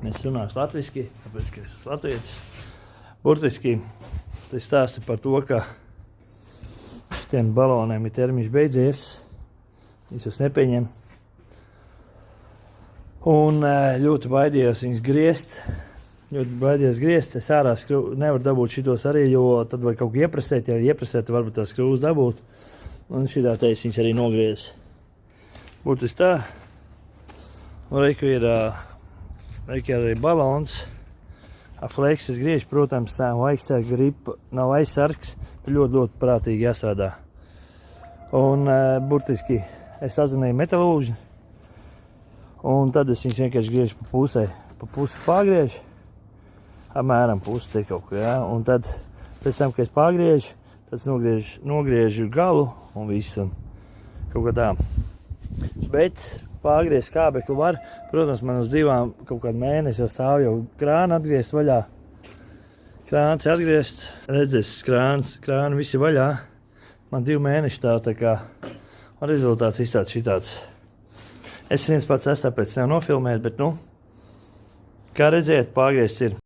Es runāšu latviski, tāpēc, ka es esmu latvietis. Burtiski, tas stāsta par to, ka šitiem baloniem ir termiņš beidzies. Viņš jūs nepieņem. Un ļoti baidījos viņus griezt. Es ārā nevaru dabūt šitos arī, jo tad vajag kaut ko iepresēt. Ja iepresēt, tad varbūt tās skrūvas dabūt. Un šitā teiks viņas arī nogriez. Burtiski tā. Un reiku ir arī balons. Flekses griež, protams, nav aizsargs, bet ļoti prātīgi jāstrādā. Un burtiski es sazināju metalūžu, un tad es viņus vienkārši griežu pa pusi pārgriežu, apmēram pusi te kaut ko, jā, un tad pēc tam, kad es pārgriežu, tad nogriežu galu un visu, un kaut kā tā. Bet pārgriezt skābekli var, protams, man uz divām kaut kādu mēnesi jau stāv jau krāna atgriezt vaļā. Krāns ir atgriezt, redzēs, krāni visi vaļā. Man 2 mēneši stāv tā kā, un rezultāts izstāds šitāds. Es viens pats esmu tāpēc nevar nofilmēt, bet, kā redzēt, pārgriezts ir.